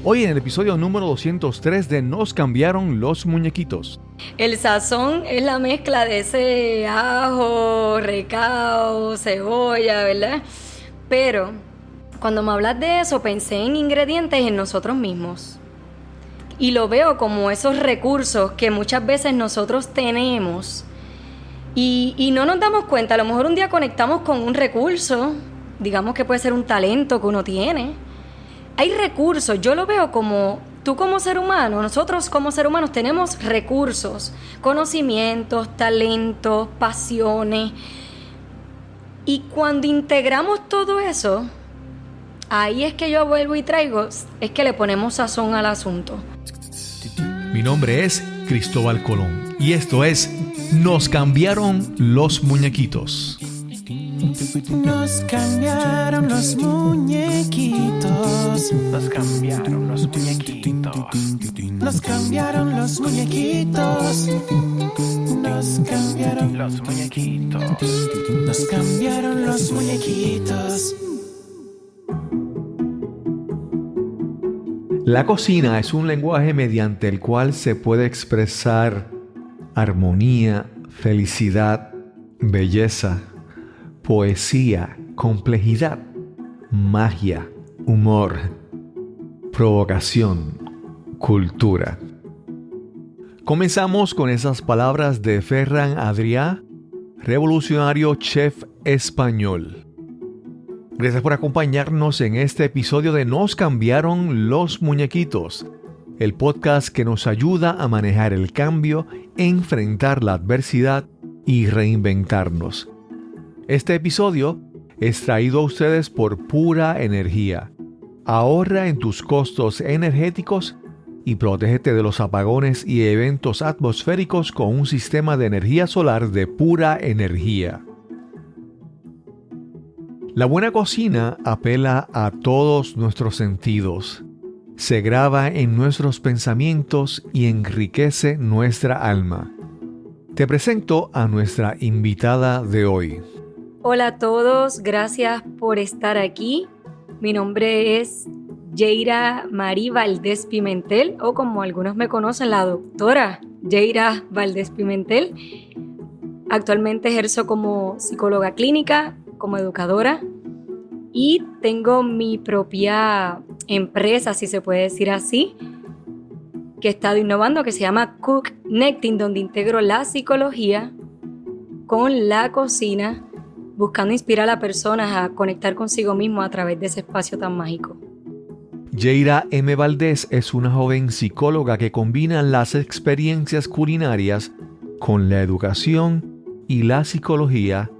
Hoy en el episodio número 203 de Nos cambiaron los muñequitos. El sazón es la mezcla de ese ajo, recao, cebolla, ¿verdad? Pero cuando me hablas de eso, pensé en ingredientes en nosotros mismos. Y lo veo como esos recursos que muchas veces nosotros tenemos y no nos damos cuenta. A lo mejor un día conectamos con un recurso, digamos que puede ser un talento que uno tiene. Hay recursos, yo lo veo como tú como ser humano, nosotros como ser humanos tenemos recursos, conocimientos, talentos, pasiones. Y cuando integramos todo eso, ahí es que yo vuelvo y traigo, es que le ponemos sazón al asunto. Mi nombre es Cristóbal Colón y esto es Nos cambiaron los muñequitos. Nos cambiaron los muñequitos. Nos cambiaron los muñequitos. Nos cambiaron los muñequitos. Nos cambiaron Los muñequitos. Nos cambiaron los muñequitos. La cocina es un lenguaje mediante el cual se puede expresar armonía, felicidad, belleza, poesía, complejidad, magia, humor, provocación, cultura. Comenzamos con esas palabras de Ferran Adrià, revolucionario chef español. Gracias por acompañarnos en este episodio de Nos cambiaron los muñequitos, el podcast que nos ayuda a manejar el cambio, enfrentar la adversidad y reinventarnos. Este episodio es traído a ustedes por Pura Energía. Ahorra en tus costos energéticos y protégete de los apagones y eventos atmosféricos con un sistema de energía solar de Pura Energía. La buena cocina apela a todos nuestros sentidos, se graba en nuestros pensamientos y enriquece nuestra alma. Te presento a nuestra invitada de hoy. Hola a todos, gracias por estar aquí. Mi nombre es Yeira Marí Valdés Pimentel, o como algunos me conocen, la doctora Yeira Valdés Pimentel. Actualmente ejerzo como psicóloga clínica, como educadora y tengo mi propia empresa, si se puede decir así, que he estado innovando, que se llama Cooknecting, donde integro la psicología con la cocina, buscando inspirar a las personas a conectar consigo mismo a través de ese espacio tan mágico. Yeira M. Valdés es una joven psicóloga que combina las experiencias culinarias con la educación y la psicología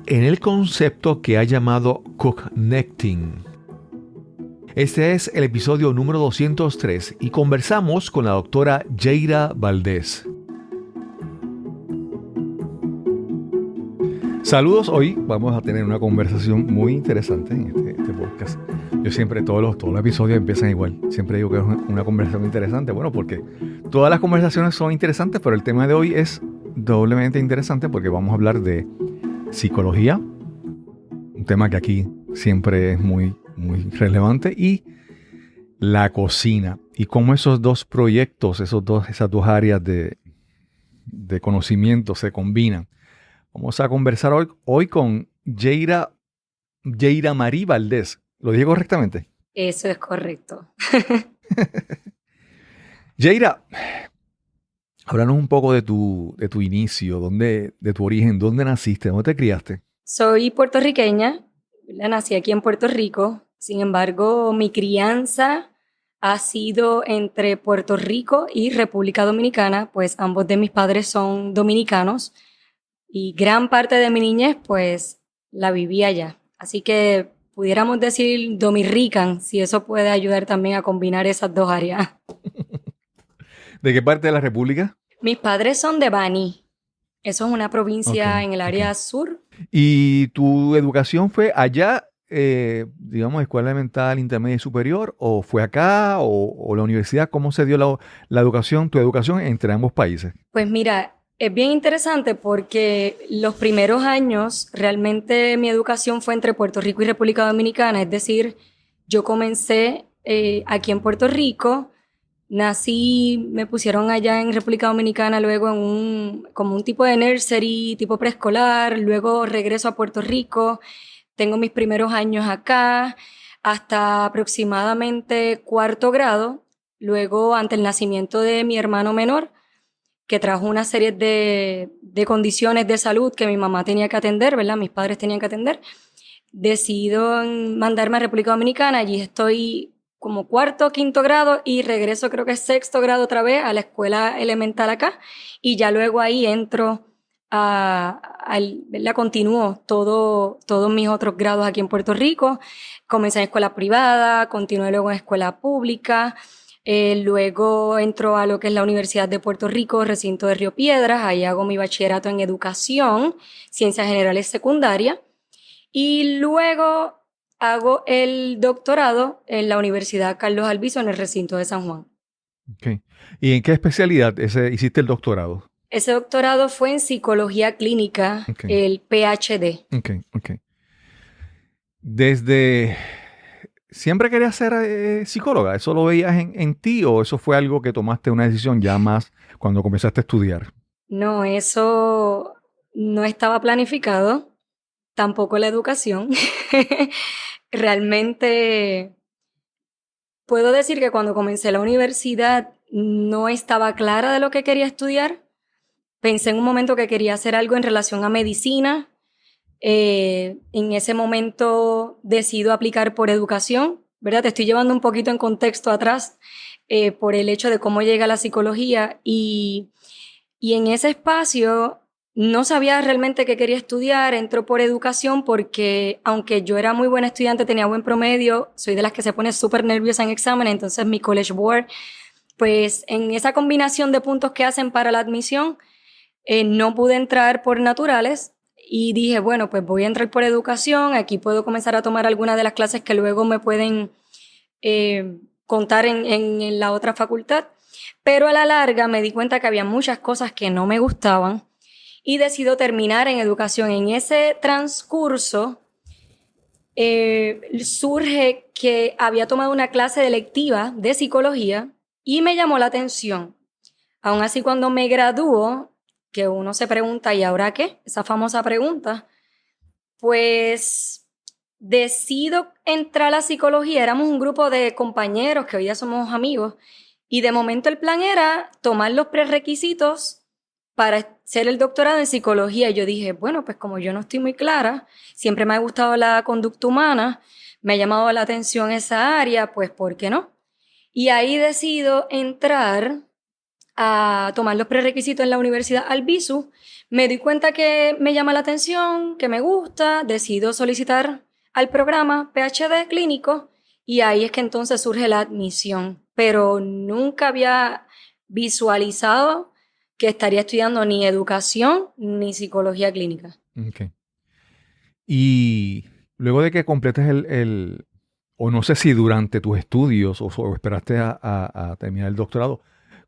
en el concepto que ha llamado Cooknecting. Este es el episodio número 203 y conversamos con la doctora Yeira Valdés. Saludos, hoy vamos a tener una conversación muy interesante en este podcast. Yo siempre, todos los episodios empiezan igual. Siempre digo que es una conversación interesante. Bueno, porque todas las conversaciones son interesantes, pero el tema de hoy es doblemente interesante porque vamos a hablar de psicología, un tema que aquí siempre es muy relevante, y la cocina, y cómo esos dos proyectos, esas dos áreas de conocimiento se combinan. Vamos a conversar hoy con Yeira Marí Valdés. ¿Lo dije correctamente? Eso es correcto. Yeira, háblanos un poco de tu inicio, de tu origen, dónde naciste, dónde te criaste. Soy puertorriqueña, nací aquí en Puerto Rico, sin embargo mi crianza ha sido entre Puerto Rico y República Dominicana, pues ambos de mis padres son dominicanos y gran parte de mi niñez pues la viví allá. Así que pudiéramos decir domirican, si eso puede ayudar también a combinar esas dos áreas. ¿De qué parte de la República? Mis padres son de Baní. Eso es una provincia en el área sur. ¿Y tu educación fue allá, digamos, escuela elemental, intermedia y superior, o fue acá, o la universidad? ¿Cómo se dio la educación, tu educación entre ambos países? Pues mira, es bien interesante porque los primeros años realmente mi educación fue entre Puerto Rico y República Dominicana, es decir, yo comencé aquí en Puerto Rico. Nací, me pusieron allá en República Dominicana, luego como un tipo de nursery, tipo preescolar, luego regreso a Puerto Rico, tengo mis primeros años acá, hasta aproximadamente cuarto grado, luego ante el nacimiento de mi hermano menor, que trajo una serie de condiciones de salud que mi mamá tenía que atender, ¿verdad? Mis padres tenían que atender, decido mandarme a República Dominicana, allí estoy como cuarto, quinto grado y regreso creo que es sexto grado otra vez a la escuela elemental acá y ya luego ahí entro ¿verdad? Continúo todos mis otros grados aquí en Puerto Rico, comencé en escuela privada, continué luego en escuela pública, luego entro a lo que es la Universidad de Puerto Rico, recinto de Río Piedras, ahí hago mi bachillerato en educación, ciencias generales secundarias y luego hago el doctorado en la Universidad Carlos Albizu en el recinto de San Juan. Okay. ¿Y en qué especialidad hiciste el doctorado? Ese doctorado fue en psicología clínica, el PhD. Ok. ¿Siempre querías ser psicóloga? ¿Eso lo veías en ti o eso fue algo que tomaste una decisión ya más cuando comenzaste a estudiar? No, eso no estaba planificado, tampoco la educación. Realmente puedo decir que cuando comencé la universidad no estaba clara de lo que quería estudiar. Pensé en un momento que quería hacer algo en relación a medicina. En ese momento decido aplicar por educación, ¿verdad? Te estoy llevando un poquito en contexto atrás por el hecho de cómo llega la psicología y en ese espacio no sabía realmente qué quería estudiar, entró por educación porque aunque yo era muy buena estudiante, tenía buen promedio, soy de las que se pone súper nerviosa en examen, entonces mi College Board, pues en esa combinación de puntos que hacen para la admisión, no pude entrar por naturales y dije, bueno, pues voy a entrar por educación, aquí puedo comenzar a tomar algunas de las clases que luego me pueden contar en la otra facultad, pero a la larga me di cuenta que había muchas cosas que no me gustaban y decido terminar en educación. En ese transcurso surge que había tomado una clase de electiva de psicología y me llamó la atención. Aún así, cuando me gradúo, que uno se pregunta, ¿y ahora qué? Esa famosa pregunta. Pues decido entrar a la psicología. Éramos un grupo de compañeros que hoy ya somos amigos y de momento el plan era tomar los prerequisitos para hacer el doctorado en psicología. Y yo dije, bueno, pues como yo no estoy muy clara, siempre me ha gustado la conducta humana, me ha llamado la atención esa área, pues ¿por qué no? Y ahí decido entrar a tomar los prerequisitos en la Universidad Albizu. Me doy cuenta que me llama la atención, que me gusta, decido solicitar al programa PhD clínico y ahí es que entonces surge la admisión. Pero nunca había visualizado que estaría estudiando ni educación ni psicología clínica. Okay. Y luego de que completes o no sé si durante tus estudios o esperaste a terminar el doctorado,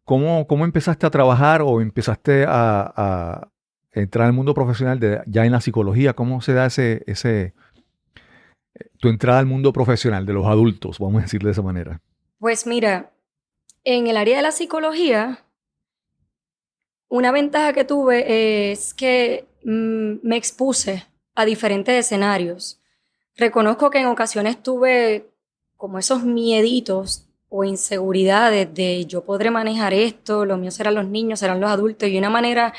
¿cómo empezaste a trabajar o empezaste a entrar al mundo profesional ya en la psicología? ¿Cómo se da tu entrada al mundo profesional de los adultos, vamos a decir de esa manera? Pues mira, en el área de la psicología, una ventaja que tuve es que me expuse a diferentes escenarios. Reconozco que en ocasiones tuve como esos mieditos o inseguridades de yo podré manejar esto, lo mío serán los niños, serán los adultos, y una manera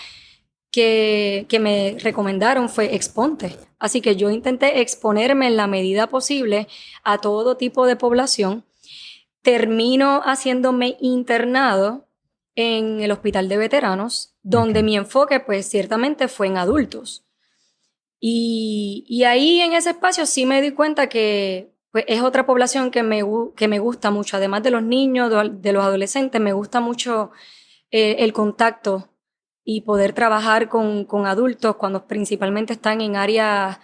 que me recomendaron fue exponte. Así que yo intenté exponerme en la medida posible a todo tipo de población. Termino haciéndome internado en el hospital de veteranos, donde mi enfoque pues ciertamente fue en adultos. Y ahí en ese espacio sí me di cuenta que pues, es otra población que me gusta mucho, además de los niños, de los adolescentes, me gusta mucho el contacto y poder trabajar con adultos cuando principalmente están en áreas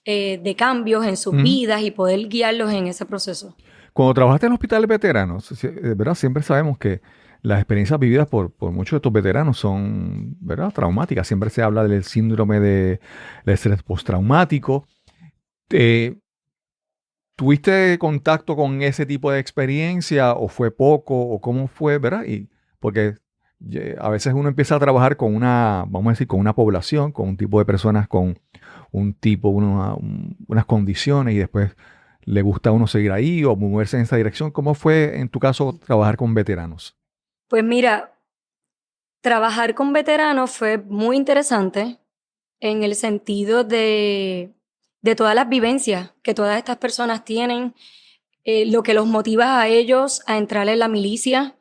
de cambios en sus vidas y poder guiarlos en ese proceso. Cuando trabajaste en el hospital de veteranos, ¿verdad? Siempre sabemos que las experiencias vividas por muchos de estos veteranos son, ¿verdad?, traumáticas. Siempre se habla del síndrome de estrés postraumático. ¿Tuviste contacto con ese tipo de experiencia o fue poco o cómo fue, verdad? Y porque a veces uno empieza a trabajar con una, vamos a decir, con una población, con un tipo de personas con un tipo, unas condiciones y después le gusta a uno seguir ahí o moverse en esa dirección. ¿Cómo fue en tu caso trabajar con veteranos? Pues mira, trabajar con veteranos fue muy interesante en el sentido de todas las vivencias que todas estas personas tienen, lo que los motiva a ellos a entrar en la milicia.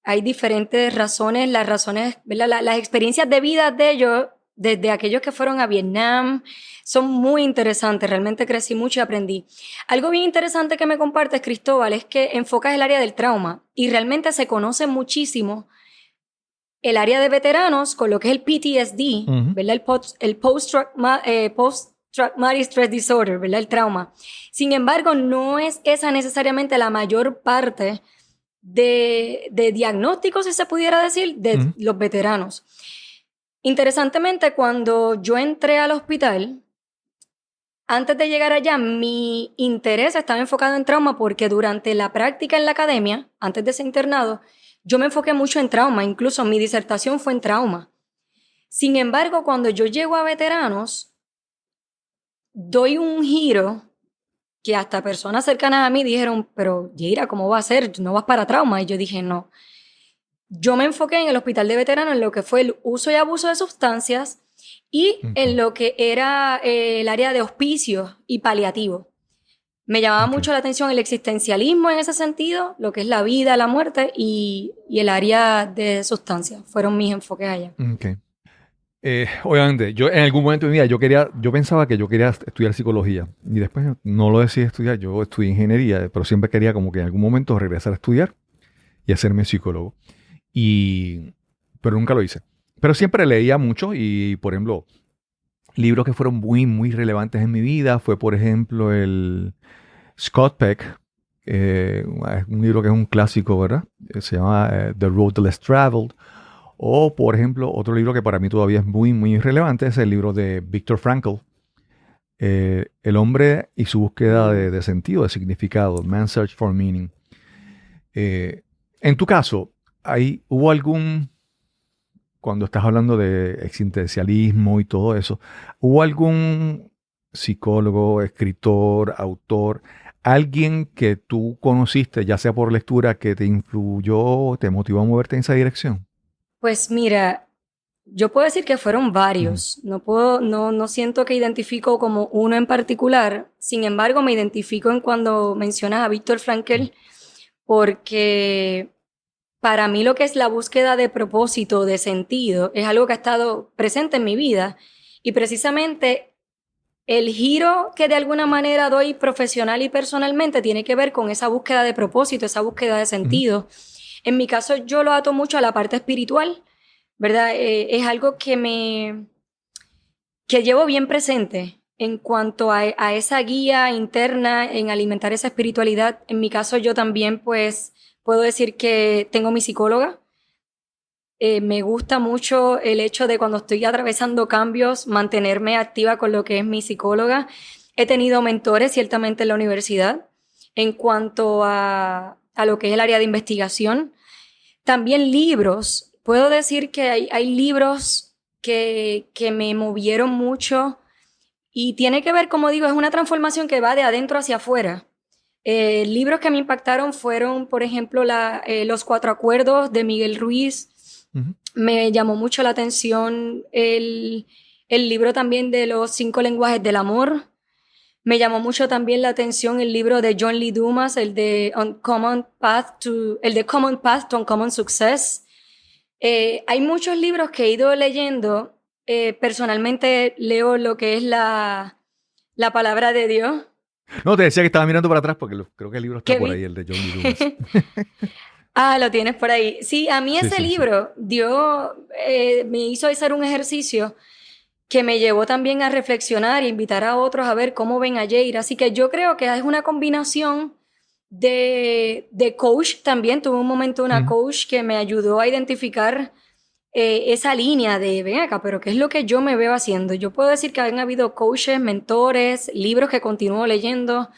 Hay diferentes razones, las razones, ¿verdad? Las experiencias de vida de ellos, desde aquellos que fueron a Vietnam, son muy interesantes. Realmente crecí mucho y aprendí. Algo bien interesante que me compartes, Cristóbal, es que enfocas el área del trauma y realmente se conoce muchísimo el área de veteranos con lo que es el PTSD, ¿verdad? El post-traumatic stress disorder, ¿verdad? El trauma. Sin embargo, no es esa necesariamente la mayor parte de diagnóstico, si se pudiera decir, de los veteranos. Interesantemente, cuando yo entré al hospital, antes de llegar allá, mi interés estaba enfocado en trauma porque durante la práctica en la academia, antes de ser internado, yo me enfoqué mucho en trauma, incluso mi disertación fue en trauma. Sin embargo, cuando yo llego a veteranos, doy un giro que hasta personas cercanas a mí dijeron, pero Yeira, ¿cómo va a ser? ¿No vas para trauma? Y yo dije, no. Yo me enfoqué en el hospital de veteranos en lo que fue el uso y abuso de sustancias y en lo que era el área de hospicios y paliativo. Me llamaba mucho la atención el existencialismo en ese sentido, lo que es la vida, la muerte y el área de sustancias. Fueron mis enfoques allá. Okay. Obviamente, yo en algún momento de mi vida yo pensaba que yo quería estudiar psicología y después no lo decidí estudiar, yo estudié ingeniería, pero siempre quería como que en algún momento regresar a estudiar y hacerme psicólogo. Pero nunca lo hice. Pero siempre leía mucho y, por ejemplo, libros que fueron muy, muy relevantes en mi vida fue, por ejemplo, el Scott Peck, un libro que es un clásico, ¿verdad? Se llama The Road Less Traveled. O, por ejemplo, otro libro que para mí todavía es muy, muy relevante es el libro de Viktor Frankl, El hombre y su búsqueda de sentido, de significado, Man's Search for Meaning. En tu caso, ¿hubo algún, cuando estás hablando de existencialismo y todo eso, hubo algún psicólogo, escritor, autor, alguien que tú conociste, ya sea por lectura, que te influyó, te motivó a moverte en esa dirección? Pues mira, yo puedo decir que fueron varios. No siento que identifico como uno en particular. Sin embargo, me identifico en cuando mencionas a Viktor Frankl, porque para mí lo que es la búsqueda de propósito, de sentido, es algo que ha estado presente en mi vida. Y precisamente el giro que de alguna manera doy profesional y personalmente tiene que ver con esa búsqueda de propósito, esa búsqueda de sentido. En mi caso, yo lo ato mucho a la parte espiritual, ¿verdad? Es algo que llevo bien presente en cuanto a esa guía interna en alimentar esa espiritualidad. En mi caso, yo también, pues, puedo decir que tengo mi psicóloga. Me gusta mucho el hecho de cuando estoy atravesando cambios, mantenerme activa con lo que es mi psicóloga. He tenido mentores, ciertamente, en la universidad, en cuanto a lo que es el área de investigación. También libros. Puedo decir que hay libros que me movieron mucho y tiene que ver, como digo, es una transformación que va de adentro hacia afuera. Libros que me impactaron fueron, por ejemplo, Los Cuatro Acuerdos de Miguel Ruiz. Me llamó mucho la atención el libro también de Los 5 lenguajes del amor. Me llamó mucho también la atención el libro de John Lee Dumas, el de Common Path to Uncommon Success. Hay muchos libros que he ido leyendo. Personalmente leo lo que es la palabra de Dios. No, te decía que estaba mirando para atrás porque creo que el libro está por ahí, el de John Lee Dumas. Lo tienes por ahí. Sí, a mí ese libro me hizo hacer un ejercicio que me llevó también a reflexionar e invitar a otros a ver cómo ven a Yeira. Así que yo creo que es una combinación de coach también. Tuve un momento una coach que me ayudó a identificar esa línea de, ven acá, pero ¿qué es lo que yo me veo haciendo? Yo puedo decir que han habido coaches, mentores, libros que continúo leyendo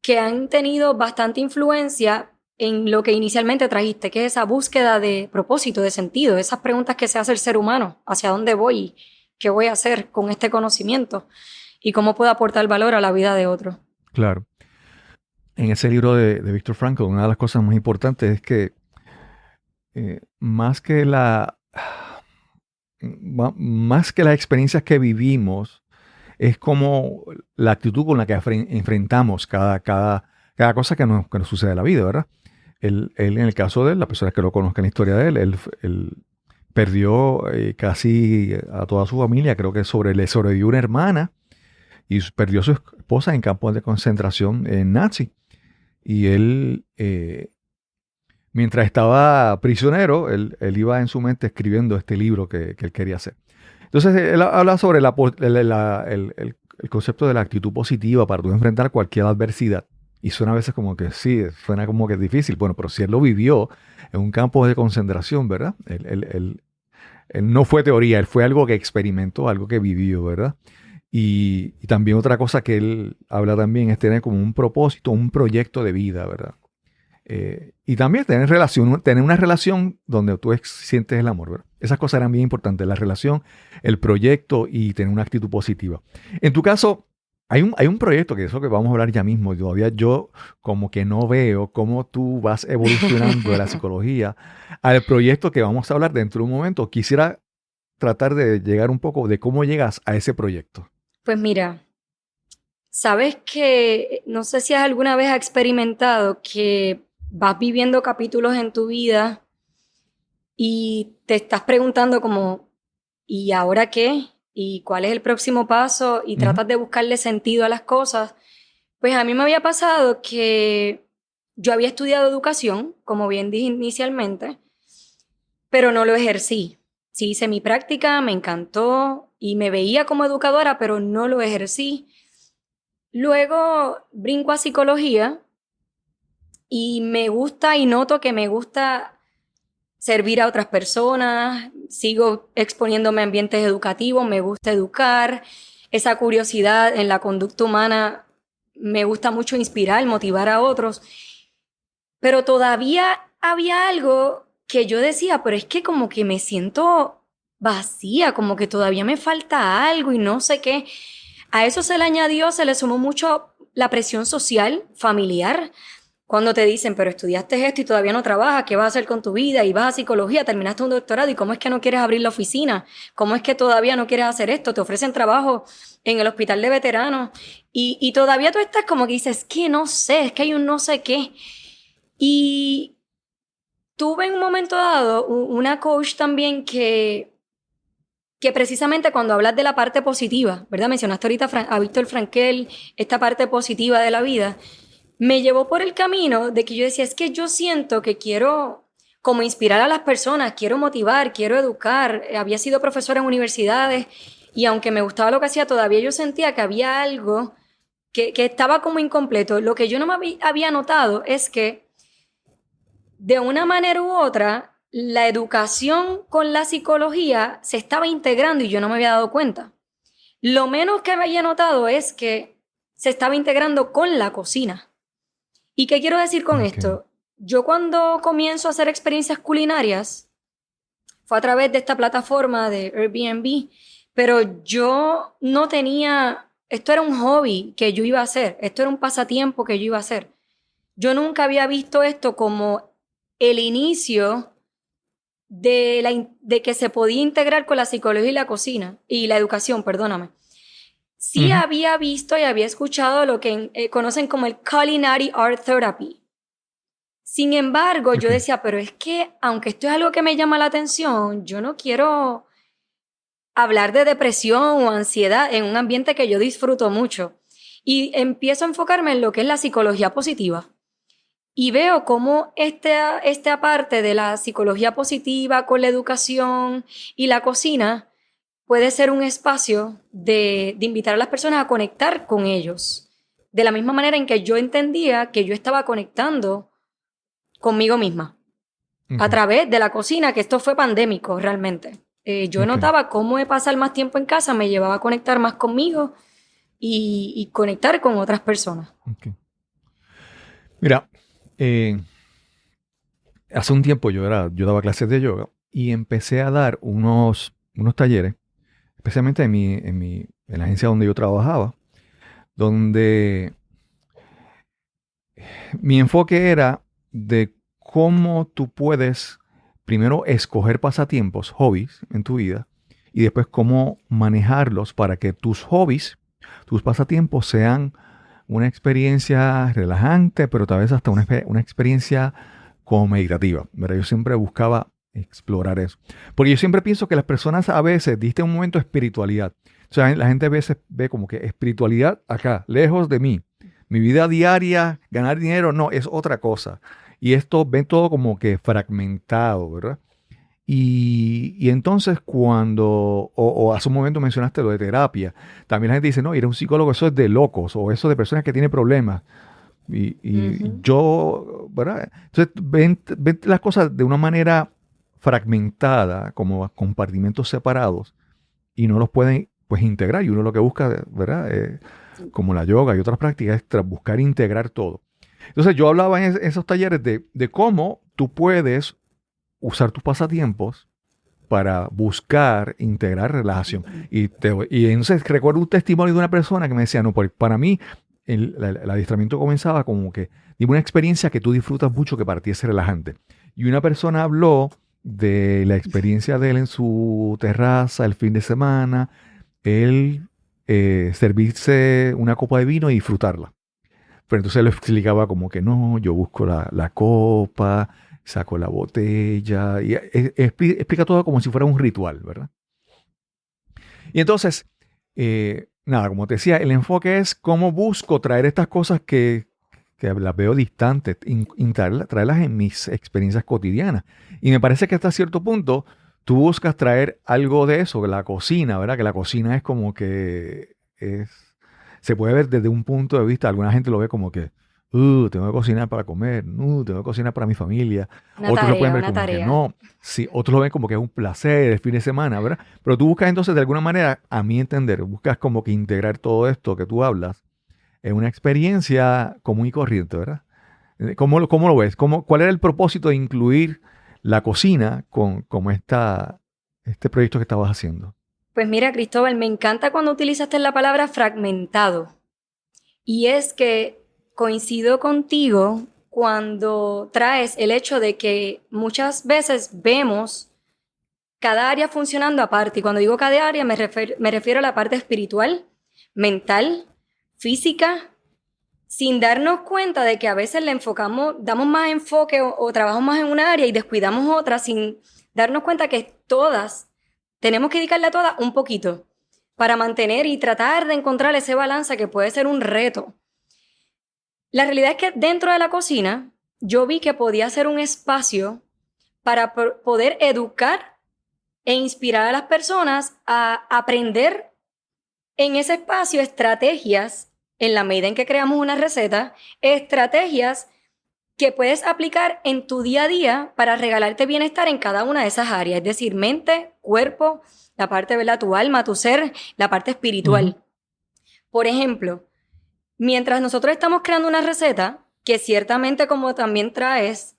que han tenido bastante influencia en lo que inicialmente trajiste, que es esa búsqueda de propósito, de sentido, esas preguntas que se hace el ser humano, hacia dónde voy, qué voy a hacer con este conocimiento y cómo puedo aportar valor a la vida de otros. Claro. En ese libro de Viktor Frankl, una de las cosas más importantes es que más que las experiencias que vivimos, es como la actitud con la que enfrentamos cada cosa que nos sucede en la vida, ¿verdad? Él, en el caso de él, las personas que lo conozcan la historia de él perdió casi a toda su familia. Creo que le sobrevivió una hermana y perdió a su esposa en campos de concentración nazi. Y él, mientras estaba prisionero, él iba en su mente escribiendo este libro que él quería hacer. Entonces, él habla sobre el concepto de la actitud positiva para tú enfrentar cualquier adversidad. Y suena a veces como que sí, suena como que es difícil. Bueno, pero si él lo vivió en un campo de concentración, ¿verdad? Él no fue teoría, él fue algo que experimentó, algo que vivió, ¿verdad? Y también otra cosa que él habla también es tener como un propósito, un proyecto de vida, ¿verdad? Y también tener una relación donde tú sientes el amor, ¿verdad? Esas cosas eran bien importantes, la relación, el proyecto y tener una actitud positiva. En tu caso, hay un proyecto que eso que vamos a hablar ya mismo, y todavía yo como que no veo cómo tú vas evolucionando de la psicología al proyecto que vamos a hablar dentro de un momento. Quisiera tratar de llegar un poco de cómo llegas a ese proyecto. Pues mira, sabes que no sé si alguna vez has experimentado que vas viviendo capítulos en tu vida y te estás preguntando como, ¿y ahora qué? ¿Y cuál es el próximo paso? Y tratas de buscarle sentido a las cosas. Pues a mí me había pasado que yo había estudiado educación, como bien dije inicialmente, pero no lo ejercí. Sí hice mi práctica, me encantó y me veía como educadora, pero no lo ejercí. Luego brinco a psicología y me gusta y noto que me gusta servir a otras personas, sigo exponiéndome a ambientes educativos, me gusta educar, esa curiosidad en la conducta humana, me gusta mucho inspirar, motivar a otros, pero todavía había algo que yo decía, pero es que como que me siento vacía, como que todavía me falta algo y no sé qué. A eso se le sumó mucho la presión social, familiar. Cuando te dicen, pero estudiaste esto y todavía no trabajas, ¿qué vas a hacer con tu vida? Y vas a psicología, terminaste un doctorado, ¿y cómo es que no quieres abrir la oficina? ¿Cómo es que todavía no quieres hacer esto? Te ofrecen trabajo en el hospital de veteranos y todavía tú estás como que dices, que no sé, es que hay un no sé qué. Y tuve en un momento dado una coach también que precisamente cuando hablas de la parte positiva, ¿verdad? Mencionaste ahorita a Viktor Frankl, esta parte positiva de la vida, me llevó por el camino de que yo decía, es que yo siento que quiero como inspirar a las personas, quiero motivar, quiero educar. Había sido profesora en universidades y aunque me gustaba lo que hacía, todavía yo sentía que había algo que estaba como incompleto. Lo que yo no me había notado es que de una manera u otra, la educación con la psicología se estaba integrando y yo no me había dado cuenta. Lo menos que había notado es que se estaba integrando con la cocina. ¿Y qué quiero decir con esto? Yo cuando comienzo a hacer experiencias culinarias, fue a través de esta plataforma de Airbnb, pero yo no tenía, esto era un hobby que yo iba a hacer, esto era un pasatiempo que yo iba a hacer. Yo nunca había visto esto como el inicio de que se podía integrar con la psicología y la cocina, y la educación, perdóname. Sí había visto y había escuchado lo que conocen como el Culinary Art Therapy. Sin embargo, yo decía, pero es que aunque esto es algo que me llama la atención, yo no quiero hablar de depresión o ansiedad en un ambiente que yo disfruto mucho. Y empiezo a enfocarme en lo que es la psicología positiva. Y veo cómo esta parte de la psicología positiva con la educación y la cocina puede ser un espacio de invitar a las personas a conectar con ellos. De la misma manera en que yo entendía que yo estaba conectando conmigo misma. A través de la cocina, que esto fue pandémico realmente. Yo notaba cómo pasar más tiempo en casa me llevaba a conectar más conmigo y conectar con otras personas. Mira, eh, hace un tiempo yo daba clases de yoga y empecé a dar unos talleres, especialmente en la agencia donde yo trabajaba, donde mi enfoque era de cómo tú puedes primero escoger pasatiempos, hobbies en tu vida, y después cómo manejarlos para que tus hobbies, tus pasatiempos sean una experiencia relajante, pero tal vez hasta una experiencia como meditativa, ¿verdad? Yo siempre buscaba explorar eso. Porque yo siempre pienso que las personas a veces, diste un momento de espiritualidad. O sea, la gente a veces ve como que espiritualidad acá, lejos de mí. Mi vida diaria, ganar dinero, no, es otra cosa. Y esto ven todo como que fragmentado, ¿verdad? Y entonces o hace un momento mencionaste lo de terapia, también la gente dice, no, ir a un psicólogo, eso es de locos, o eso de personas que tienen problemas. Y yo, ¿verdad? Entonces ven las cosas de una manera fragmentada, como compartimentos separados, y no los pueden pues integrar. Y uno lo que busca, ¿verdad? Como la yoga y otras prácticas, es buscar integrar todo. Entonces yo hablaba en esos talleres de cómo tú puedes usar tus pasatiempos para buscar integrar relación. Y entonces recuerdo un testimonio de una persona que me decía, no, para mí el adiestramiento comenzaba como que, dime una experiencia que tú disfrutas mucho, que para ti es relajante. Y una persona habló de la experiencia de él en su terraza el fin de semana, él servirse una copa de vino y disfrutarla. Pero entonces él lo explicaba como que no, yo busco la copa, saco la botella, y explica todo como si fuera un ritual, ¿verdad? Y entonces, nada, como te decía, el enfoque es cómo busco traer estas cosas que las veo distantes, traerlas en mis experiencias cotidianas. Y me parece que hasta cierto punto tú buscas traer algo de eso, de la cocina, ¿verdad? Que la cocina es como que se puede ver desde un punto de vista, alguna gente lo ve como que, tengo que cocinar para comer, tengo que cocinar para mi familia. Otros lo pueden ver como que no, sí, otros lo ven como que es un placer el fin de semana, ¿verdad? Pero tú buscas entonces de alguna manera, a mi entender, buscas como que integrar todo esto que tú hablas en una experiencia común y corriente, ¿verdad? ¿Cómo lo ves? ¿Cuál era el propósito de incluir la cocina como este proyecto que estabas haciendo? Pues mira, Cristóbal, me encanta cuando utilizaste la palabra fragmentado. Y es que coincido contigo cuando traes el hecho de que muchas veces vemos cada área funcionando aparte. Y cuando digo cada área me refiero a la parte espiritual, mental, física, sin darnos cuenta de que a veces damos más enfoque o trabajamos más en una área y descuidamos otra, sin darnos cuenta que todas tenemos que dedicarle a todas un poquito para mantener y tratar de encontrar ese balance que puede ser un reto. La realidad es que dentro de la cocina yo vi que podía ser un espacio para poder educar e inspirar a las personas a aprender en ese espacio estrategias, en la medida en que creamos una receta, estrategias que puedes aplicar en tu día a día para regalarte bienestar en cada una de esas áreas, es decir, mente, cuerpo, la parte, ¿verdad?, tu alma, tu ser, la parte espiritual. Por ejemplo, mientras nosotros estamos creando una receta, que ciertamente, como también traes,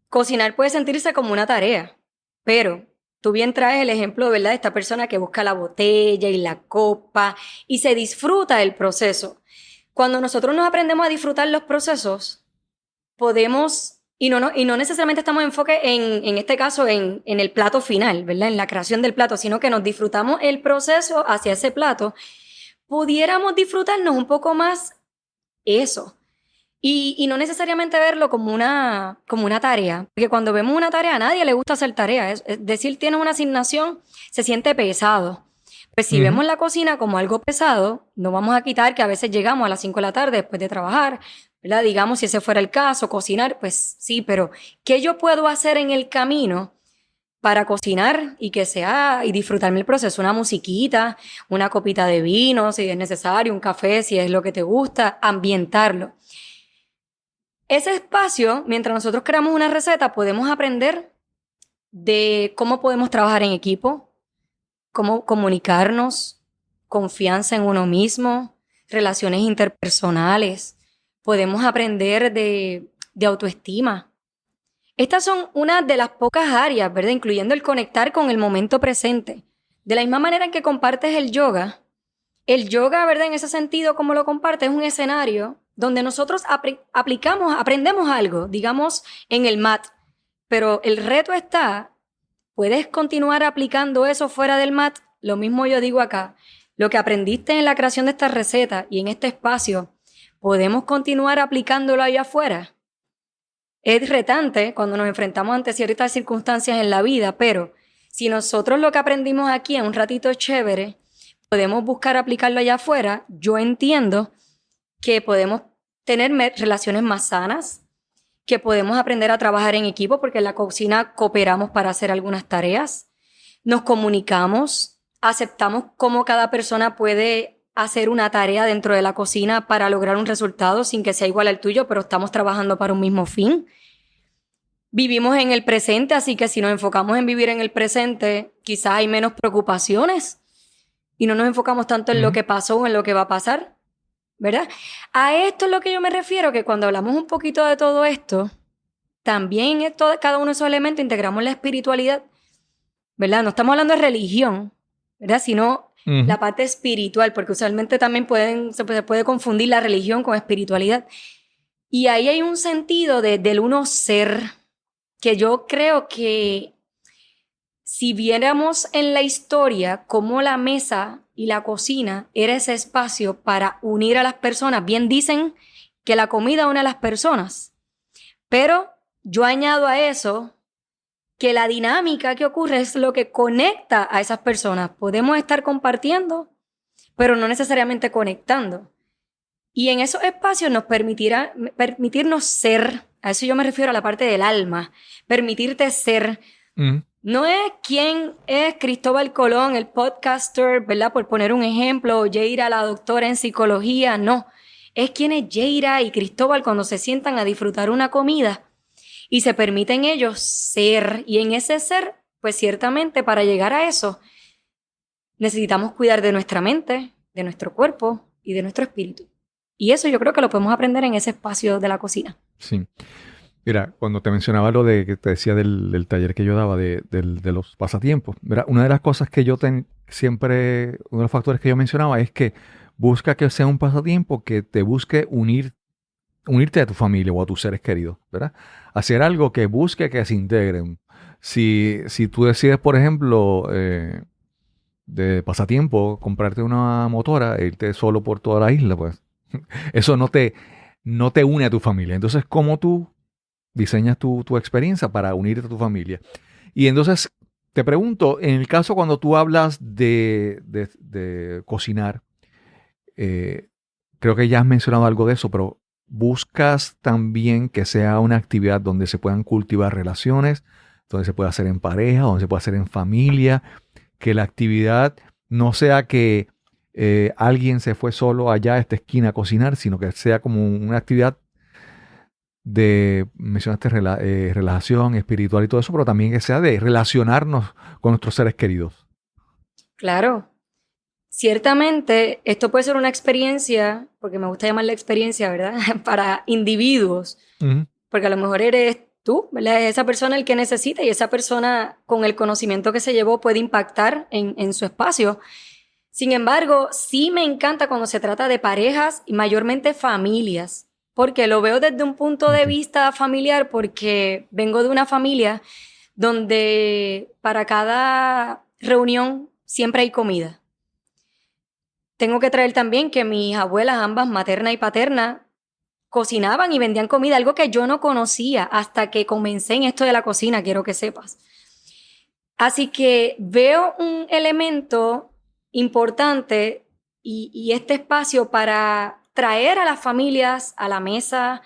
cocinar puede sentirse como una tarea, pero tú bien traes el ejemplo, ¿verdad?, de esta persona que busca la botella y la copa y se disfruta del proceso. Cuando nosotros nos aprendemos a disfrutar los procesos, podemos, y no necesariamente estamos enfoque en este caso en el plato final, ¿verdad?, en la creación del plato, sino que nos disfrutamos el proceso hacia ese plato, pudiéramos disfrutarnos un poco más eso. Y no necesariamente verlo como una tarea, porque cuando vemos una tarea a nadie le gusta hacer tarea. Es decir, tienes una asignación, se siente pesado. Pues si vemos la cocina como algo pesado, no vamos a quitar que a veces llegamos a las 5 de la tarde después de trabajar, ¿verdad? Digamos, si ese fuera el caso, cocinar, pues sí, pero ¿qué yo puedo hacer en el camino para cocinar y disfrutarme el proceso? Una musiquita, una copita de vino, si es necesario, un café, si es lo que te gusta, ambientarlo. Ese espacio, mientras nosotros creamos una receta, podemos aprender de cómo podemos trabajar en equipo, cómo comunicarnos, confianza en uno mismo, relaciones interpersonales, podemos aprender de autoestima. Estas son una de las pocas áreas, ¿verdad? Incluyendo el conectar con el momento presente. De la misma manera en que compartes el yoga, ¿verdad? En ese sentido, como lo compartes, es un escenario donde nosotros aprendemos algo, digamos, en el mat. Pero el reto está, ¿puedes continuar aplicando eso fuera del mat? Lo mismo yo digo acá. Lo que aprendiste en la creación de esta receta y en este espacio, ¿podemos continuar aplicándolo allá afuera? Es retante cuando nos enfrentamos ante ciertas circunstancias en la vida, pero si nosotros lo que aprendimos aquí en un ratito chévere, podemos buscar aplicarlo allá afuera, yo entiendo que podemos tener relaciones más sanas, que podemos aprender a trabajar en equipo, porque en la cocina cooperamos para hacer algunas tareas, nos comunicamos, aceptamos cómo cada persona puede hacer una tarea dentro de la cocina para lograr un resultado sin que sea igual al tuyo, pero estamos trabajando para un mismo fin. Vivimos en el presente, así que si nos enfocamos en vivir en el presente, quizás hay menos preocupaciones y no nos enfocamos tanto en lo que pasó o en lo que va a pasar, ¿verdad? A esto es lo que yo me refiero, que cuando hablamos un poquito de todo esto, también en cada uno de esos elementos integramos la espiritualidad, ¿verdad? No estamos hablando de religión, ¿verdad? Sino la parte espiritual, porque usualmente también se puede confundir la religión con espiritualidad. Y ahí hay un sentido del uno ser, que yo creo que si viéramos en la historia cómo la mesa y la cocina era ese espacio para unir a las personas, bien dicen que la comida une a las personas, pero yo añado a eso que la dinámica que ocurre es lo que conecta a esas personas. Podemos estar compartiendo, pero no necesariamente conectando. Y en esos espacios nos permitirnos ser, a eso yo me refiero a la parte del alma, permitirte ser. No es quién es Cristóbal Colón, el podcaster, ¿verdad? Por poner un ejemplo, o Yeira, la doctora en psicología, no. Es quién es Yeira y Cristóbal cuando se sientan a disfrutar una comida y se permiten ellos ser. Y en ese ser, pues ciertamente para llegar a eso, necesitamos cuidar de nuestra mente, de nuestro cuerpo y de nuestro espíritu. Y eso yo creo que lo podemos aprender en ese espacio de la cocina. Sí. Mira, cuando te mencionaba lo de que te decía del taller que yo daba de los pasatiempos, mira, una de las cosas que yo siempre, uno de los factores que yo mencionaba es que busca que sea un pasatiempo que te busque unirte a tu familia o a tus seres queridos, ¿verdad? Hacer algo que busque que se integren. Si tú decides, por ejemplo, de pasatiempo, comprarte una motora e irte solo por toda la isla, pues eso no te une a tu familia. Entonces, ¿cómo tú diseñas tu experiencia para unirte a tu familia? Y entonces, te pregunto, en el caso cuando tú hablas de cocinar, creo que ya has mencionado algo de eso, pero buscas también que sea una actividad donde se puedan cultivar relaciones, donde se pueda hacer en pareja, donde se pueda hacer en familia, que la actividad no sea que alguien se fue solo allá a esta esquina a cocinar, sino que sea como una actividad mencionaste relajación espiritual y todo eso, pero también que sea de relacionarnos con nuestros seres queridos. Claro. Ciertamente, esto puede ser una experiencia, porque me gusta llamarla experiencia, ¿verdad? Para individuos, porque a lo mejor eres tú, ¿verdad? Es esa persona el que necesita y esa persona con el conocimiento que se llevó puede impactar en su espacio. Sin embargo, sí me encanta cuando se trata de parejas y mayormente familias, porque lo veo desde un punto de vista familiar, porque vengo de una familia donde para cada reunión siempre hay comida. Tengo que traer también que mis abuelas, ambas materna y paterna, cocinaban y vendían comida, algo que yo no conocía hasta que comencé en esto de la cocina, quiero que sepas. Así que veo un elemento importante y este espacio para traer a las familias a la mesa